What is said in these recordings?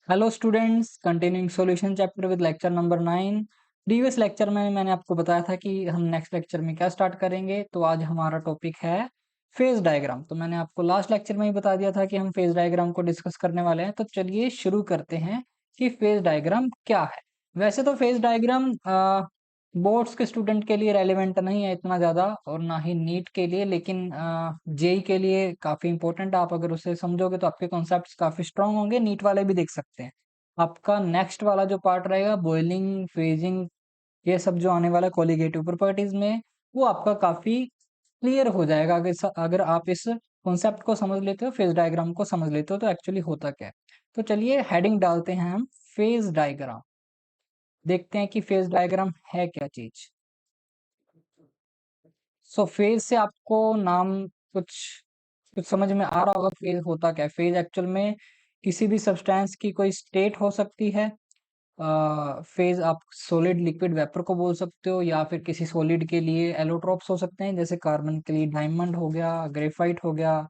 Hello students, continuing solution chapter with lecture number 9। Previous lecture में मैंने आपको बताया था कि हम नेक्स्ट लेक्चर में क्या स्टार्ट करेंगे। तो आज हमारा टॉपिक है फेज डायग्राम। तो मैंने आपको लास्ट लेक्चर में ही बता दिया था कि हम फेज डायग्राम को डिस्कस करने वाले हैं। तो चलिए शुरू करते हैं कि फेज डायग्राम क्या है। वैसे तो फेज डायग्राम बोर्ड्स के स्टूडेंट के लिए रेलिवेंट नहीं है इतना ज़्यादा, और ना ही नीट के लिए, लेकिन जेई के लिए काफ़ी इंपॉर्टेंट। आप अगर उसे समझोगे तो आपके कॉन्सेप्ट्स काफ़ी स्ट्रांग होंगे, नीट वाले भी देख सकते हैं। आपका नेक्स्ट वाला जो पार्ट रहेगा, बॉइलिंग, फेजिंग, ये सब जो आने वाला है कोलिगेटिव प्रॉपर्टीज में, वो आपका काफ़ी क्लियर हो जाएगा अगर आप इस कॉन्सेप्ट को समझ लेते हो, फेज डायग्राम को समझ लेते हो तो एक्चुअली होता क्या है। तो चलिए हेडिंग डालते हैं हम, फेज डायग्राम। देखते हैं कि फेज डायग्राम है क्या चीज। सो फेज से आपको नाम कुछ कुछ समझ में आ रहा होगा। फेज होता क्या है? फेज एक्चुअल में किसी भी सब्सटेंस की कोई स्टेट हो सकती है। फेज आप सॉलिड, लिक्विड, वेपर को बोल सकते हो, या फिर किसी सॉलिड के लिए एलोट्रोप्स हो सकते हैं, जैसे कार्बन के लिए डायमंड हो गया, ग्रेफाइट हो गया,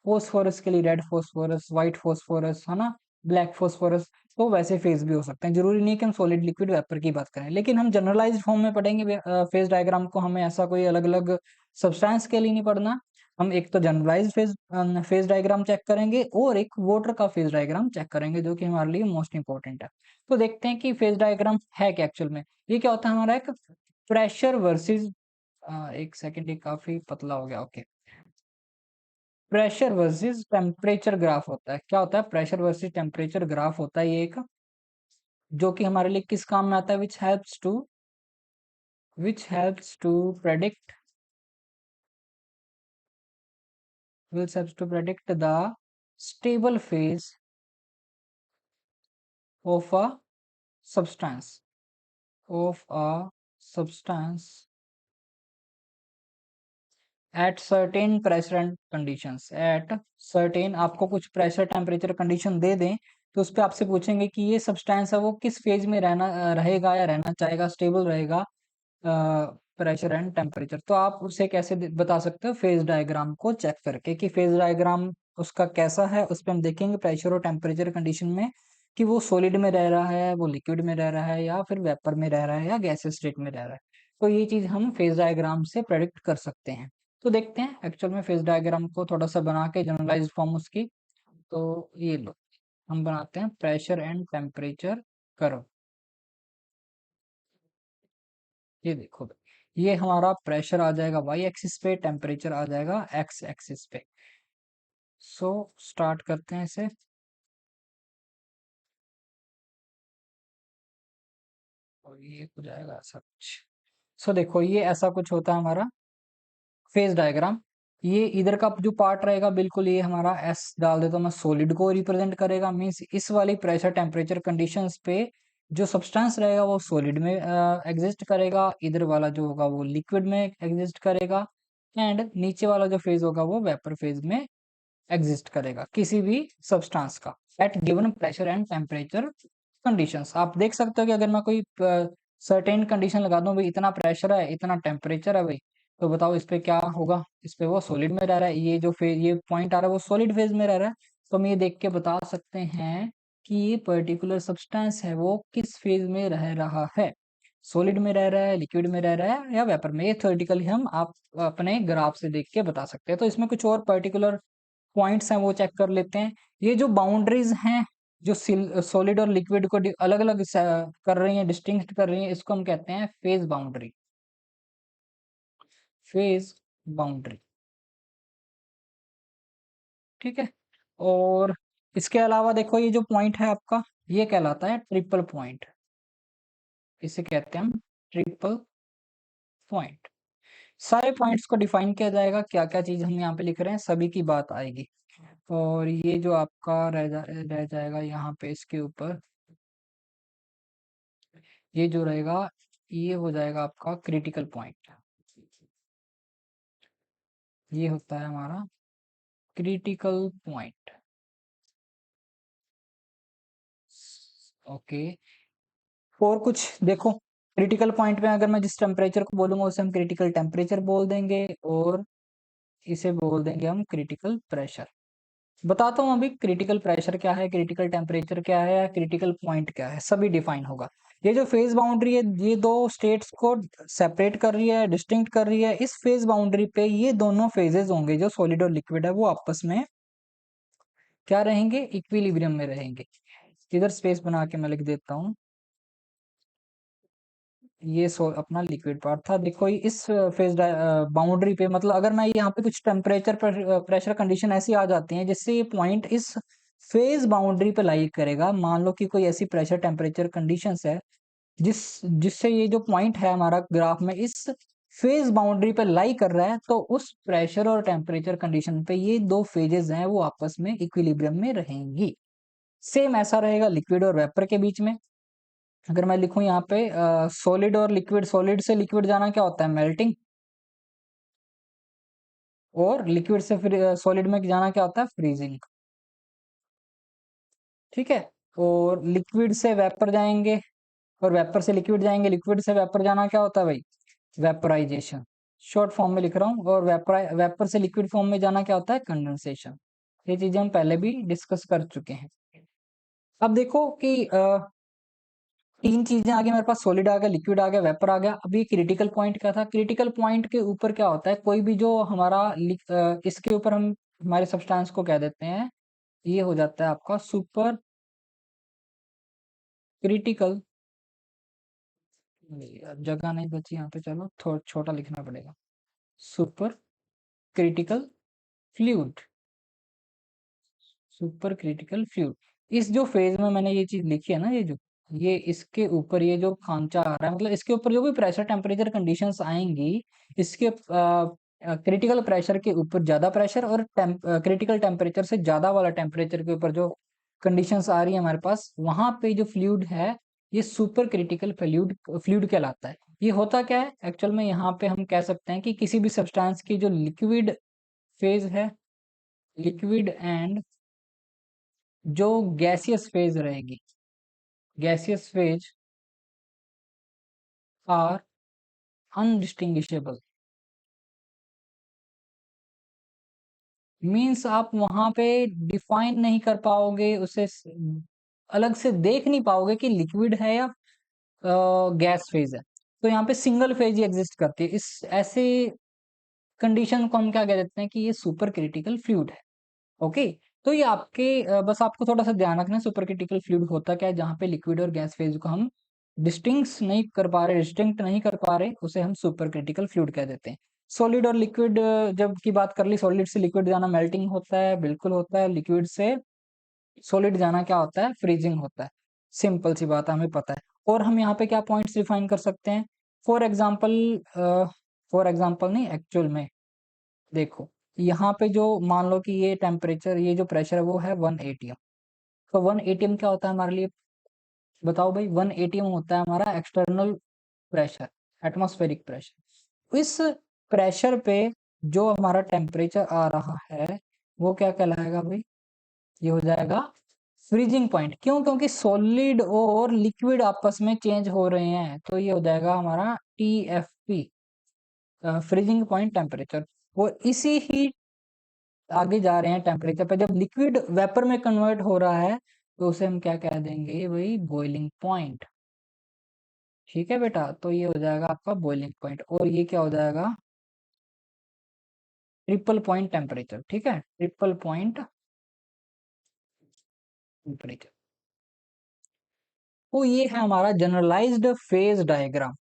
फोस्फोरस के लिए रेड फोस्फोरस, व्हाइट फोस्फोरस, है ना, ब्लैक फोस्फोरस। तो वैसे फेज भी हो सकते हैं। जरूरी नहीं कि हम सॉलिड, लिक्विड, वेपर की बात करें, लेकिन हम जनरलाइज फॉर्म में पढ़ेंगे फेज डायग्राम को। हमें ऐसा कोई अलग अलग सब्सटेंस के लिए नहीं पढ़ना। हम एक तो जनरलाइज फेज डायग्राम चेक करेंगे, और एक वाटर का फेज डायग्राम चेक करेंगे, जो कि हमारे लिए मोस्ट इंपॉर्टेंट है। तो देखते हैं कि फेज डायग्राम है क्या एक्चुअल में। ये क्या होता है हमारा, एक प्रेशर वर्सेस, एक सेकंड, ये काफी पतला हो गया, okay. Pressure versus temperature graph होता है। क्या होता है? प्रेशर वर्सेस टेम्परेचर ग्राफ होता है ये एक, जो कि हमारे लिए किस काम में आता है, which helps to predict the stable phase of a substance of a substance at certain pressure and conditions। at certain, आपको कुछ प्रेशर टेम्परेचर कंडीशन दे दें, तो उस पे आपसे पूछेंगे कि ये सब्सटेंस है वो किस फेज में रहेगा या रहना चाहेगा, स्टेबल रहेगा प्रेशर एंड टेम्परेचर। तो आप उसे कैसे बता सकते हो? फेज डायग्राम को चेक करके, कि फेज डायग्राम उसका कैसा है। उस पर हम देखेंगे प्रेशर और टेम्परेचर कंडीशन में कि वो सॉलिड में रह रहा है, वो लिक्विड में रह रहा है, या फिर वेपर में रह रहा है, या गैसियस स्टेट में रह रहा है। तो ये चीज हम फेज डायग्राम से प्रेडिक्ट कर सकते हैं। तो देखते हैं एक्चुअल में फेज डायग्राम को थोड़ा सा बना के, जनरलाइज फॉर्म उसकी। तो ये लो, हम बनाते हैं प्रेशर एंड टेम्परेचर कर्व। ये देखो, ये हमारा प्रेशर आ जाएगा वाई एक्सिस पे, टेम्परेचर आ जाएगा एक्स एक्सिस पे। सो स्टार्ट करते हैं इसे। और ये हो जाएगा ऐसा कुछ। सो देखो, ये ऐसा कुछ होता है हमारा फेज डायग्राम। ये इधर का जो पार्ट रहेगा, बिल्कुल ये हमारा एस डाल देता हूं मैं, सॉलिड को रिप्रेजेंट करेगा। मींस इस वाली प्रेशर टेम्परेचर कंडीशंस पे जो सब्सटेंस रहेगा वो सॉलिड में एग्जिस्ट करेगा, इधर वाला जो होगा वो लिक्विड में एग्जिस्ट करेगा, एंड नीचे वाला जो फेज होगा वो वेपर फेज में एग्जिस्ट करेगा, किसी भी सब्सटेंस का, at given pressure and temperature conditions. आप देख सकते हो कि अगर मैं कोई सर्टेन कंडीशन लगा दूं, भाई इतना प्रेशर है, इतना टेम्परेचर है भाई, तो बताओ इस पे क्या होगा। इस पे वो सॉलिड में रह रहा है, ये जो फेज, ये पॉइंट आ रहा है वो सॉलिड फेज में रह रहा है। तो हम ये देख के बता सकते हैं कि ये पर्टिकुलर सब्सटेंस है वो किस फेज में रह रहा है, सॉलिड में रह रहा है, लिक्विड में रह रहा है, या वेपर में। ये थ्योरेटिकली हम आप अपने ग्राफ से देख के बता सकते हैं। तो इसमें कुछ और पर्टिकुलर पॉइंट्स हैं वो चेक कर लेते हैं। ये जो बाउंड्रीज हैं, जो सॉलिड और लिक्विड को अलग अलग कर रही हैं, डिस्टिंक्ट कर रही हैं, इसको हम कहते हैं फेज बाउंड्री। फेज बाउंड्री, ठीक है। और इसके अलावा देखो, ये जो पॉइंट है आपका, ये कहलाता है ट्रिपल पॉइंट। इसे कहते हैं हम ट्रिपल पॉइंट। सारे पॉइंट्स को डिफाइन किया जाएगा, क्या क्या चीज हम यहाँ पे लिख रहे हैं सभी की बात आएगी। और ये जो आपका रह जाएगा यहाँ पे, इसके ऊपर ये जो रहेगा, ये हो जाएगा आपका क्रिटिकल पॉइंट। ये होता है हमारा क्रिटिकल पॉइंट। ओके। और कुछ देखो, क्रिटिकल पॉइंट में अगर मैं जिस टेम्परेचर को बोलूंगा उसे हम क्रिटिकल टेम्परेचर बोल देंगे, और इसे बोल देंगे हम क्रिटिकल प्रेशर। बताता हूँ अभी क्रिटिकल प्रेशर क्या है, क्रिटिकल टेम्परेचर क्या है, या क्रिटिकल पॉइंट क्या है, सभी डिफाइन होगा। ये जो फेज बाउंड्री है ये दो स्टेट्स को सेपरेट कर रही है, डिस्टिंक्ट कर रही है। इस फेज बाउंड्री पे ये दोनों फेजेस होंगे जो सॉलिड और लिक्विड है वो आपस में क्या रहेंगे, इक्विलिब्रियम में रहेंगे। इधर स्पेस बना के मैं लिख देता हूँ, ये अपना लिक्विड पार्ट था। देखो ये इस फेज बाउंड्री पे, मतलब अगर मैं यहाँ पे कुछ टेम्परेचर प्रेशर कंडीशन ऐसी आ जाती हैं जिससे ये पॉइंट इस फेज बाउंड्री पे लाई करेगा। मान लो कि कोई ऐसी प्रेशर टेम्परेचर कंडीशंस है जिससे ये जो पॉइंट है हमारा ग्राफ में इस फेज बाउंड्री पे लाई कर रहा है, तो उस प्रेशर और टेम्परेचर कंडीशन पे ये दो फेजेस हैं वो आपस में इक्विलिब्रियम में रहेंगी। सेम ऐसा रहेगा लिक्विड और वेपर के बीच में। अगर मैं लिखूं यहाँ पे सॉलिड और लिक्विड, सॉलिड से लिक्विड जाना क्या होता है, मेल्टिंग। और लिक्विड से फिर सॉलिड में जाना क्या होता है, फ्रीजिंग। ठीक है। और लिक्विड से वेपर जाएंगे और वेपर से लिक्विड जाएंगे, लिक्विड से वेपर जाना क्या होता है भाई, वेपराइजेशन। शॉर्ट फॉर्म में लिख रहा हूँ। और वेपर से लिक्विड फॉर्म में जाना क्या होता है, कंडेंसेशन। ये चीजें हम पहले भी डिस्कस कर चुके हैं। अब देखो कि तीन चीजें आ गई मेरे पास, सॉलिड आ गया, लिक्विड आ गया, वेपर आ गया। अभी क्रिटिकल पॉइंट क्या था, क्रिटिकल पॉइंट के ऊपर क्या होता है, कोई भी जो हमारा इसके ऊपर हम हमारे सब्सटेंस को कह देते हैं, ये हो जाता है आपका सुपर क्रिटिकल। जगह नहीं बची यहाँ पे, चलो थोड़ा छोटा लिखना पड़ेगा, super critical fluid. Super critical fluid, इस जो फेज में मैंने ये चीज लिखी है ना, ये जो ये इसके ऊपर ये जो खांचा आ रहा है, मतलब इसके ऊपर जो भी प्रेशर टेम्परेचर कंडीशंस आएंगी, इसके क्रिटिकल प्रेशर के ऊपर ज्यादा प्रेशर और क्रिटिकल टेम्परेचर से ज्यादा वाला टेम्परेचर के ऊपर जो कंडीशंस आ रही है हमारे पास, वहां पे जो फ्लूइड है ये सुपर क्रिटिकल फ्लूइड फ्लूइड कहलाता है। ये होता क्या है एक्चुअल में, यहाँ पे हम कह सकते हैं कि किसी भी सब्सटेंस की जो लिक्विड फेज है, लिक्विड एंड जो गैसियस फेज रहेगी, गैसियस फेज आर अनडिस्टिंग्विशेबल। मीन्स आप वहां पे डिफाइन नहीं कर पाओगे उसे, अलग से देख नहीं पाओगे कि लिक्विड है या गैस फेज है। तो यहाँ पे सिंगल फेज ही एग्जिस्ट करती है। इस ऐसे कंडीशन को हम क्या कह देते हैं कि ये सुपर क्रिटिकल फ्लूइड है। ओके। तो ये आपके बस आपको थोड़ा सा ध्यान रखना है, सुपर क्रिटिकल फ्लूइड होता क्या है, जहाँ पे लिक्विड और गैस फेज को हम डिस्टिंक्ट नहीं कर पा रहे, डिस्टिंक्ट नहीं कर पा रहे, उसे हम सुपर क्रिटिकल फ्लूइड कह देते हैं। सॉलिड और लिक्विड जब की बात कर ली, सॉलिड से लिक्विड जाना मेल्टिंग होता है, बिल्कुल होता है। लिक्विड से सॉलिड जाना क्या होता है, फ्रीजिंग होता है। सिंपल सी बात है, हमें पता है। और हम यहाँ पे क्या पॉइंट्स डिफाइन कर सकते हैं, फॉर एग्जाम्पल, फॉर एग्जाम्पल नहीं, एक्चुअल में देखो, यहाँ पे जो मान लो कि ये टेम्परेचर, ये जो प्रेशर है वो है 1 atm। तो 1 atm क्या होता है हमारे लिए, बताओ भाई। 1 atm होता है हमारा एक्सटर्नल प्रेशर, एटमॉस्फेरिक प्रेशर। इस प्रेशर पे जो हमारा टेम्परेचर आ रहा है वो क्या कहलाएगा भाई, ये हो जाएगा फ्रीजिंग पॉइंट। क्यों, क्योंकि सॉलिड और लिक्विड आपस में चेंज हो रहे हैं, तो ये हो जाएगा हमारा TFP, फ्रीजिंग पॉइंट टेम्परेचर। वो इसी ही आगे जा रहे हैं टेम्परेचर पे, जब लिक्विड वेपर में कन्वर्ट हो रहा है तो उसे हम क्या कह देंगे भाई, बॉइलिंग पॉइंट। ठीक है बेटा, तो ये हो जाएगा आपका बॉइलिंग पॉइंट। और ये क्या हो जाएगा, ट्रिपल पॉइंट टेम्परेचर। ठीक है, ट्रिपल पॉइंट टेम्परेचर। तो ये है हमारा जनरलाइज्ड फेज डायग्राम।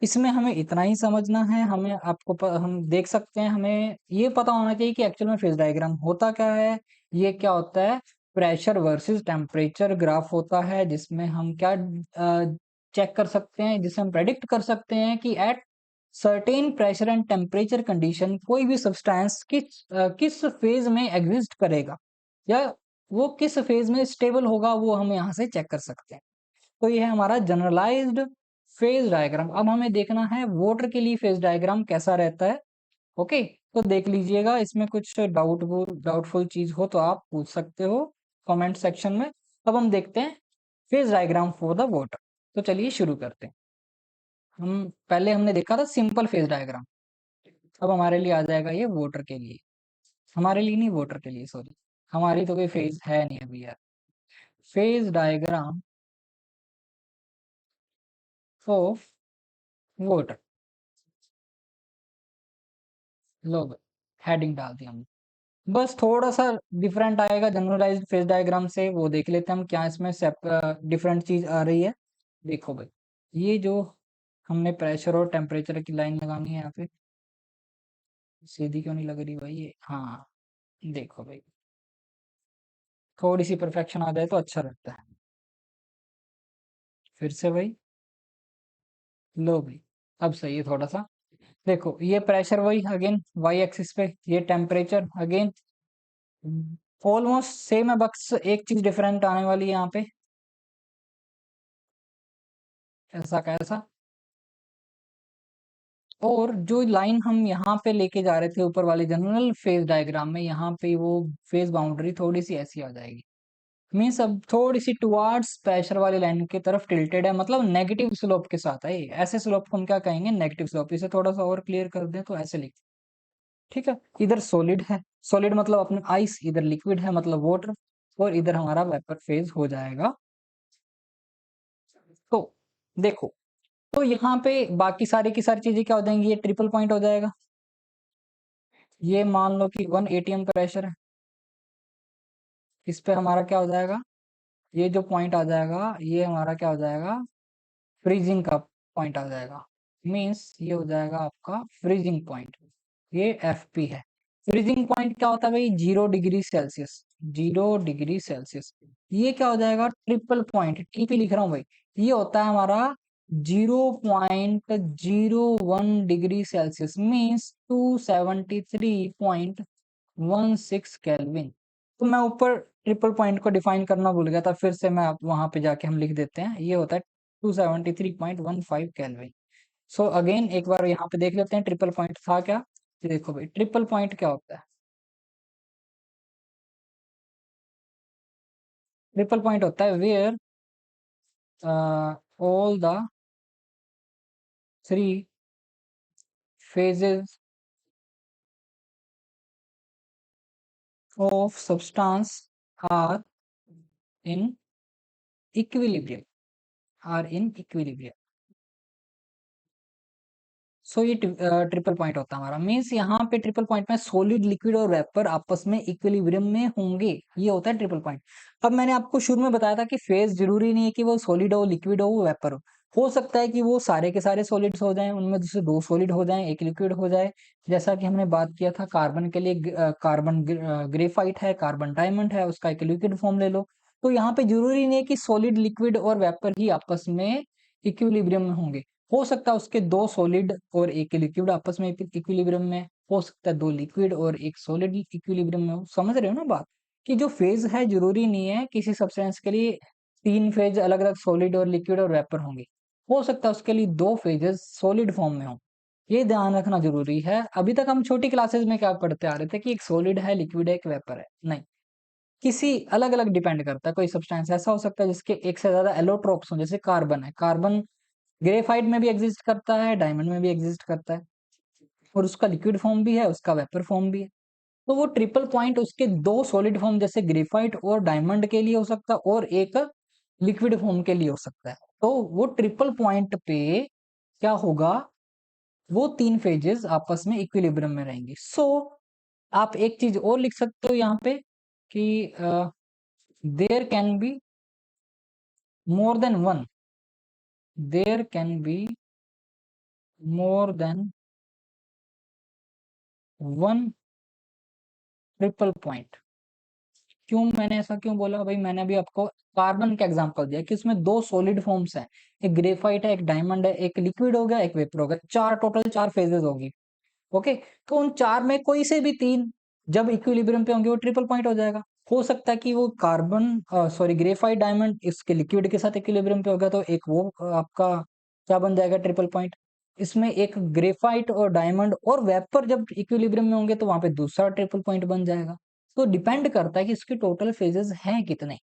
इसमें हमें इतना ही समझना है, हमें हम देख सकते हैं, हमें ये पता होना चाहिए कि एक्चुअल में फेज डायग्राम होता क्या है। ये क्या होता है, प्रेशर वर्सेस टेम्परेचर ग्राफ होता है, जिसमें हम क्या चेक कर सकते हैं, जिसे हम प्रेडिक्ट कर सकते हैं कि at certain pressure and temperature condition कोई भी सब्सटेंस किस फेज में एग्जिस्ट करेगा, या वो किस फेज में स्टेबल होगा, वो हम यहाँ से चेक कर सकते हैं। तो ये है हमारा जनरलाइज्ड फेज डायग्राम। अब हमें देखना है वाटर के लिए फेज डायग्राम कैसा रहता है। ओके, तो देख लीजिएगा, इसमें कुछ डाउटफुल चीज हो तो आप पूछ सकते हो कमेंट सेक्शन में। अब हम देखते हैं phase diagram for the water. तो चलिए शुरू करते हैं। हम पहले हमने देखा था सिंपल फेज डायग्राम, अब हमारे लिए आ जाएगा ये वाटर के लिए, हमारे लिए नहीं, वाटर के लिए, सॉरी। हमारी तो कोई फेज है नहीं अभी यार। Phase diagram of water, low heading डाल दी हमने। बस थोड़ा सा डिफरेंट आएगा जनरलाइज्ड फेज डायग्राम से, वो देख लेते हैं हम क्या इसमें डिफरेंट चीज आ रही है। देखो भाई, ये जो हमने प्रेशर और टेम्परेचर की लाइन लगानी है यहाँ पे, सीधी क्यों नहीं लग रही भाई ये, हाँ। देखो भाई, थोड़ी सी परफेक्शन आ जाए तो अच्छा लगता है। फिर से भाई, लो भाई, अब सही है थोड़ा सा। देखो ये प्रेशर वही अगेन वाई एक्सिस पे, ये टेम्परेचर अगेन ऑलमोस्ट सेम है, बस एक चीज डिफरेंट आने वाली है यहाँ पे, ऐसा कैसा। और जो लाइन हम यहाँ पे लेके जा रहे थे ऊपर वाले जनरल फेज डायग्राम में, यहाँ पे वो फेज बाउंड्री थोड़ी सी ऐसी आ जाएगी, मीन्स अब थोड़ी सी टुवार्ड्स प्रेशर वाली लाइन की तरफ टिल्टेड है, मतलब नेगेटिव स्लोप के साथ है ये। ऐसे स्लोप को हम क्या कहेंगे, नेगेटिव स्लोप। इसे थोड़ा सा और क्लियर कर दें तो ऐसे लिख, ठीक है। इधर सॉलिड है, सॉलिड मतलब अपने आइस, इधर लिक्विड है मतलब वाटर, और इधर हमारा वेपर फेज हो जाएगा। तो देखो, तो यहाँ पे बाकी सारी की सारी चीजें क्या हो जाएंगी, ये ट्रिपल पॉइंट हो जाएगा। ये मान लो कि 1 एटीएम प्रेशर है, इस पे हमारा क्या हो जाएगा, ये जो पॉइंट आ जाएगा ये हमारा क्या हो जाएगा, फ्रीजिंग का पॉइंट आ जाएगा। मीन्स ये हो जाएगा आपका फ्रीजिंग पॉइंट, ये एफ पी है। फ्रीजिंग पॉइंट क्या होता है भाई, 0 डिग्री सेल्सियस, 0 डिग्री सेल्सियस। ये क्या हो जाएगा, ट्रिपल पॉइंट, टीपी लिख रहा हूँ भाई। ये होता है हमारा 0.01 डिग्री सेल्सियस, मीन्स 273.16 केल्विन। तो मैं ऊपर ट्रिपल पॉइंट को डिफाइन करना भूल गया था, फिर से मैं आप वहां पे जाके हम लिख देते हैं, ये होता है 273.15 केल्विन। सो अगेन एक बार यहाँ पे देख लेते हैं ट्रिपल पॉइंट था क्या। ये देखो भाई, ट्रिपल पॉइंट क्या होता है, ट्रिपल पॉइंट होता है where all the three phases of substance are in equilibrium, are in equilibrium। So ये ट्रिपल पॉइंट होता है हमारा, मीन्स यहाँ पे ट्रिपल पॉइंट में सॉलिड लिक्विड और वेपर आपस में इक्विलिब्रियम में होंगे, ये होता है ट्रिपल पॉइंट। अब मैंने आपको शुरू में बताया था कि फेज जरूरी नहीं है कि वो सॉलिड हो, लिक्विड हो, वेपर हो सकता है कि वो सारे के सारे सॉलिड्स हो जाएं, उनमें से दो सॉलिड हो जाएं, एक लिक्विड हो जाए। जैसा कि हमने बात किया था कार्बन के लिए, कार्बन ग्रेफाइट है, कार्बन डायमंड है, उसका एक लिक्विड फॉर्म ले लो। तो यहाँ पे जरूरी नहीं है कि सॉलिड, लिक्विड और वेपर ही आपस में इक्विलिब्रियम में होंगे। हो सकता है उसके दो सॉलिड और एक लिक्विड आपस में इक्विलिब्रियम में, हो सकता है दो लिक्विड और एक सॉलिड इक्विलिब्रियम में हो। समझ रहे हो ना बात, कि जो फेज है जरूरी नहीं है किसी सब्सटेंस के लिए तीन फेज अलग अलग सॉलिड और लिक्विड और वेपर होंगे। हो सकता है उसके लिए दो फेजेस सॉलिड फॉर्म में हो, ये ध्यान रखना जरूरी है। अभी तक हम छोटी क्लासेस में क्या पढ़ते आ रहे थे कि एक सॉलिड है, लिक्विड है, एक वेपर है, नहीं, किसी अलग अलग डिपेंड करता है। कोई सब्सटेंस ऐसा हो सकता है जिसके एक से ज्यादा एलोट्रोप्स हो, जैसे कार्बन है, कार्बन ग्रेफाइट में भी एग्जिस्ट करता है, डायमंड में भी एग्जिस्ट करता है, और उसका लिक्विड फॉर्म भी है, उसका वेपर फॉर्म भी है। तो वो ट्रिपल पॉइंट उसके दो सॉलिड फॉर्म जैसे ग्रेफाइट और डायमंड के लिए हो सकता है, और एक लिक्विड फॉर्म के लिए हो सकता है। तो वो ट्रिपल पॉइंट पे क्या होगा, वो तीन फेजेस आपस में इक्विलिब्रियम में रहेंगे। सो आप एक चीज और लिख सकते हो यहाँ पे कि there can be more than one, there can be more than one triple point. क्यों मैंने ऐसा क्यों बोला भाई, मैंने अभी आपको कार्बन का एग्जांपल दिया कि उसमें दो सॉलिड फॉर्म्स हैं, एक ग्रेफाइट है, एक डायमंड है, एक लिक्विड हो गया, एक वेपर हो गया, चार, टोटल चार फेजेस होगी। ओके, तो उन चार में कोई से भी तीन जब इक्विलिब्रियम पे होंगे वो ट्रिपल पॉइंट हो जाएगा। हो सकता है कि वो कार्बन, सॉरी, ग्रेफाइट डायमंड इसके लिक्विड के साथ इक्विलिब्रियम पे होगा, तो एक वो आपका क्या बन जाएगा, ट्रिपल पॉइंट। इसमें एक ग्रेफाइट और डायमंड और वेपर जब इक्विलिब्रियम में होंगे तो वहां पे दूसरा ट्रिपल पॉइंट बन जाएगा। तो डिपेंड करता है कि इसके टोटल फेजेस हैं कितने,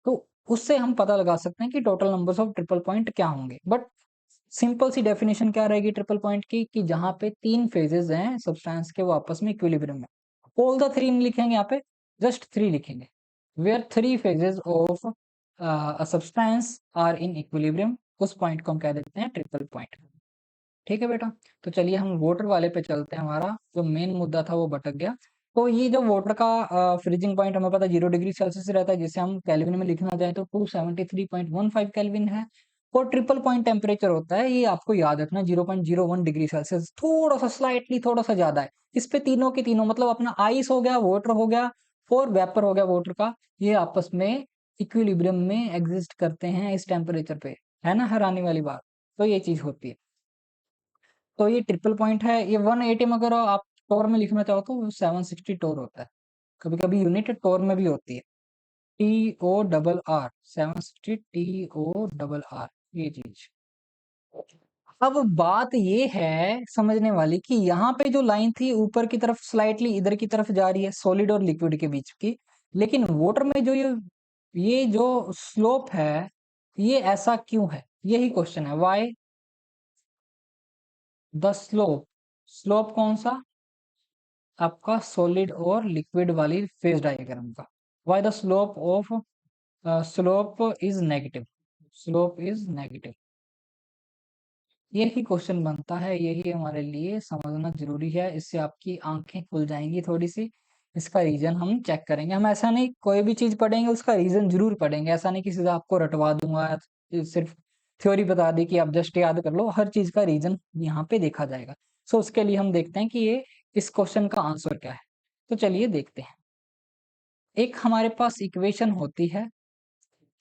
तो उससे हम पता लगा सकते हैं कि total numbers of triple point क्या होंगे। बट सिंपल सी डेफिनेशन क्या रहेगी ट्रिपल पॉइंट की, कि जहां पे तीन फेजेस हैं सब्सटेंस के वो आपस में इक्विलिब्रियम में। ऑल द थ्री लिखेंगे यहाँ पे, जस्ट 3 लिखेंगे। वेयर 3 phases of a substance are in equilibrium, उस पॉइंट को हम कह देते हैं ट्रिपल पॉइंट। ठीक है बेटा, तो चलिए हम वाटर वाले पे चलते हैं। हमारा जो मेन मुद्दा था वो भटक गया। तो ये जो वाटर का फ्रीजिंग पॉइंट हमें पता है 0 डिग्री सेल्सियस रहता है, जिसे हम केल्विन में लिखना चाहें तो 273.15 केल्विन है। और ट्रिपल पॉइंट टेम्परेचर होता है, ये आपको याद रखना 0.01 डिग्री सेल्सियस, थोड़ा सा स्लाइटली थोड़ा सा ज्यादा है। इस पे तीनों के तीनों मतलब अपना आइस हो गया, वाटर हो गया और वेपर हो गया वाटर का, ये आपस में इक्विलिब्रियम में एग्जिस्ट करते हैं इस टेम्परेचर पे। है ना हैरानी वाली बात? तो ये चीज होती है। तो ये ट्रिपल पॉइंट है। ये 180 में अगर आप टोर में लिखना चाहो तो 760 टोर होता है। कभी कभी यूनिट टोर में भी होती है, TORR, 760 TORR, ये चीज। अब बात ये है समझने वाली कि यहाँ पे जो लाइन थी ऊपर की तरफ स्लाइटली इधर की तरफ जा रही है सॉलिड और लिक्विड के बीच की, लेकिन वाटर में जो ये जो स्लोप है ये ऐसा क्यों है, यही क्वेश्चन है। वाई द स्लोप, स्लोप कौन सा? आपका सॉलिड और लिक्विड वाली फेज डायग्राम का। Why the slope of slope is negative, slope is negative, यही क्वेश्चन बनता है। यही हमारे लिए समझना जरूरी है, इससे आपकी आंखें खुल जाएंगी थोड़ी सी। इसका रीजन हम चेक करेंगे। हम ऐसा नहीं कोई भी चीज पढ़ेंगे उसका रीजन जरूर पढ़ेंगे, ऐसा नहीं कि सीधा आपको रटवा दूंगा, सिर्फ थ्योरी बता दी कि आप जस्ट याद कर लो। हर चीज का रीजन यहाँ पे देखा जाएगा। सो उसके लिए हम देखते हैं कि ये इस क्वेश्चन का आंसर क्या है। तो चलिए देखते हैं। एक हमारे पास इक्वेशन होती है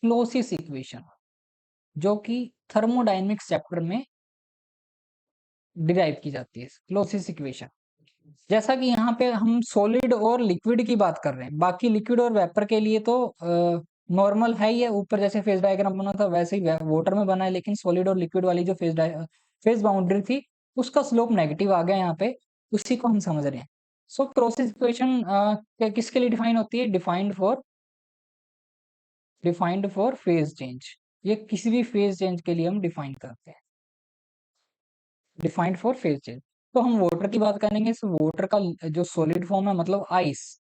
क्लोसिस इक्वेशन, जो कि थर्मोडायनेमिक्स चैप्टर में डिराइव की जाती है क्लोसिस इक्वेशन। जैसा कि यहाँ पे हम सॉलिड और लिक्विड की बात कर रहे हैं, बाकी लिक्विड और वेपर के लिए तो नॉर्मल है, ये ऊपर जैसे फेज डायग्राम बना था वैसे ही वाटर में बना है, लेकिन सॉलिड और लिक्विड वाली जो फेज बाउंड्री थी उसका स्लोप नेगेटिव आ गया यहाँ पे, उसी को हम समझ रहे हैं। सो क्लोसिस इक्वेशन किसके लिए डिफाइन होती है? डिफाइंड फॉर फेज चेंज, ये किसी भी फेज चेंज के लिए हम डिफाइन करते हैं, डिफाइंड फॉर फेज चेंज। तो हम वाटर की बात करेंगे, इस वाटर का जो सॉलिड फॉर्म है मतलब आइस,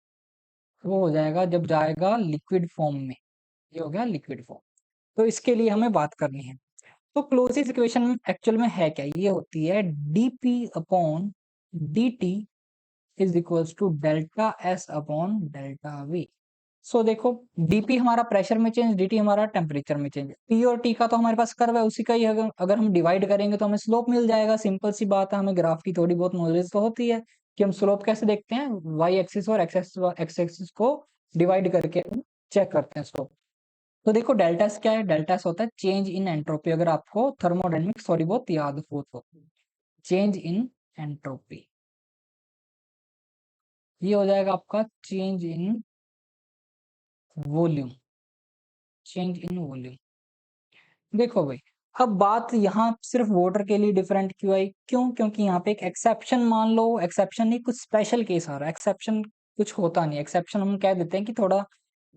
वो हो जाएगा जब जाएगा लिक्विड फॉर्म में, ये हो गया लिक्विड फॉर्म। तो इसके लिए हमें बात करनी है। तो क्लोजिस इक्वेशन एक्चुअल में है क्या? ये होती है dp upon dt is equals to delta S upon delta V. So देखो, dp हमारा प्रेशर में चेंज, dt हमारा टेम्परेचर में चेंज। p और t का तो हमारे पास कर्व है, उसी का ही अगर हम डिवाइड करेंगे तो हमें स्लोप मिल जाएगा। सिंपल सी बात है, हमें ग्राफ की थोड़ी बहुत नॉलेज तो होती है कि हम स्लोप कैसे देखते हैं, वाई एक्सिस और एक्स एक्सिस को डिवाइड करके हम चेक करते हैं स्लोप। तो देखो डेल्टा एस क्या है? डेल्टा एस होता है चेंज इन एंट्रोपी, अगर आपको थर्मोडायनेमिक्स थोड़ी बहुत याद हो तो। चेंज इन एंट्रोपी, ये हो जाएगा आपका change in volume, change in volume. देखो भाई, अब बात यहाँ सिर्फ वाटर के लिए डिफरेंट क्यों आई? क्यों? क्योंकि यहाँ पे एक एक्सेप्शन, मान लो एक्सेप्शन नहीं, कुछ स्पेशल केस आ रहा है। एक्सेप्शन कुछ होता नहीं, एक्सेप्शन हम कह देते हैं कि थोड़ा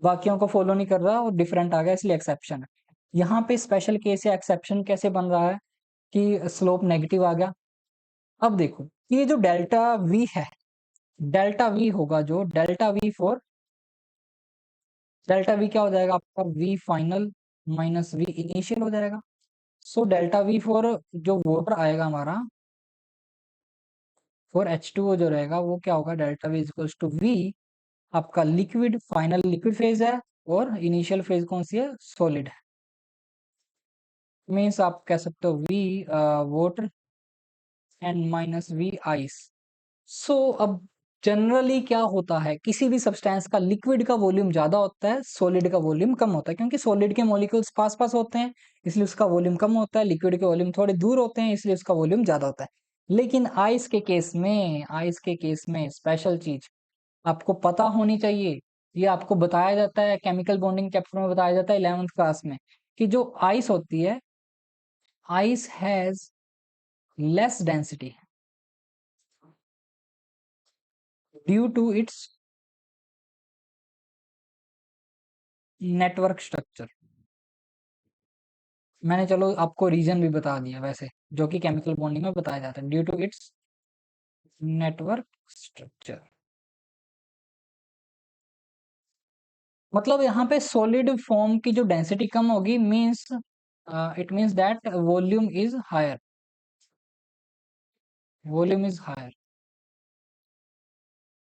बाकियों को फॉलो नहीं कर रहा और डिफरेंट आ गया इसलिए एक्सेप्शन है। यहाँ पे स्पेशल केस या एक्सेप्शन कैसे बन रहा है कि स्लोप नेगेटिव आ गया। अब देखो, ये जो डेल्टा वी है, डेल्टा वी होगा जो delta V for, delta V क्या हो जाएगा आपका? V final minus V initial हो जाएगा। सो डेल्टा वी फॉर जो वाटर आएगा हमारा, फॉर H2O जो रहेगा वो क्या होगा? Delta V equals to V, आपका लिक्विड फाइनल लिक्विड फेज है और इनिशियल फेज कौन सी है? सॉलिड है। मीन्स आप कह सकते हो V water and minus V ice. So अब जनरली क्या होता है, किसी भी सब्सटेंस का लिक्विड का वॉल्यूम ज्यादा होता है, सॉलिड का वॉल्यूम कम होता है, क्योंकि सॉलिड के मॉलिक्यूल्स पास पास होते हैं इसलिए उसका वॉल्यूम कम होता है, लिक्विड के वॉल्यूम थोड़े दूर होते हैं इसलिए उसका वॉल्यूम ज्यादा होता है। लेकिन आइस के केस में, आइस के केस में स्पेशल चीज आपको पता होनी चाहिए, ये आपको बताया जाता है केमिकल बॉन्डिंग चैप्टर में, बताया जाता है 11th क्लास में, कि जो आइस होती है, ice has less density due to its network structure. मैंने चलो आपको रीजन भी बता दिया वैसे, जो कि केमिकल बॉन्डिंग में बताया जाता है, due to its network structure. मतलब यहाँ पे सॉलिड फॉर्म की जो डेंसिटी कम होगी means it means that volume is higher, volume is higher,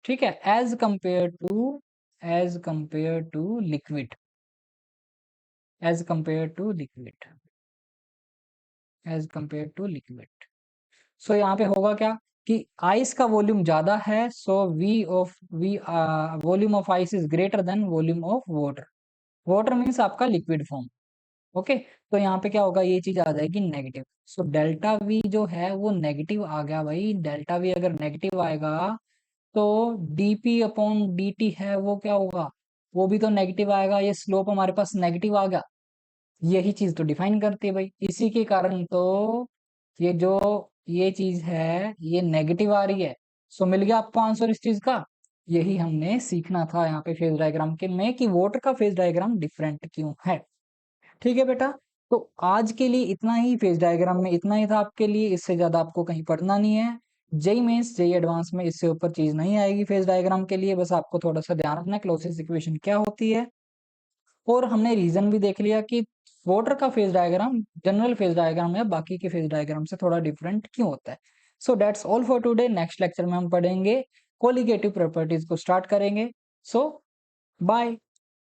ठीक है, as compare to liquid, as compare to liquid, as compare to liquid. So यहाँ पे होगा क्या कि आइस का वॉल्यूम ज्यादा है, so V volume of ice is greater than volume of water, water means आपका लिक्विड फॉर्म। ओके, तो यहाँ पे क्या होगा, ये चीज आ जाएगी नेगेटिव। सो डेल्टा वी जो है वो नेगेटिव आ गया भाई, डेल्टा वी अगर नेगेटिव आएगा तो dp अपॉन dt है वो क्या होगा, वो भी तो नेगेटिव आएगा, ये स्लोप हमारे पास नेगेटिव आ गया। यही चीज तो डिफाइन करती है भाई, इसी के कारण तो ये जो ये चीज है ये नेगेटिव आ रही है। सो मिल गया आपको आंसर इस चीज का। यही हमने सीखना था यहाँ पे फेज डायग्राम के में कि वाटर का फेज डायग्राम डिफरेंट क्यों है। ठीक है बेटा, तो आज के लिए इतना ही, फेज डायग्राम में इतना ही था आपके लिए, इससे ज्यादा आपको कहीं पढ़ना नहीं है। जेई मेंस जेई एडवांस में इससे ऊपर चीज नहीं आएगी फेज डायग्राम के लिए, बस आपको थोड़ा सा ध्यान रखना है क्लोजेस्ट इक्वेशन क्या होती है। और हमने रीजन भी देख लिया कि वाटर का phase diagram general phase diagram या बाकी के फेज डायग्राम से थोड़ा डिफरेंट क्यों होता है। So that's all for today, next lecture में हम पढ़ेंगे कोलिगेटिव प्रॉपर्टीज को स्टार्ट करेंगे। सो बाय।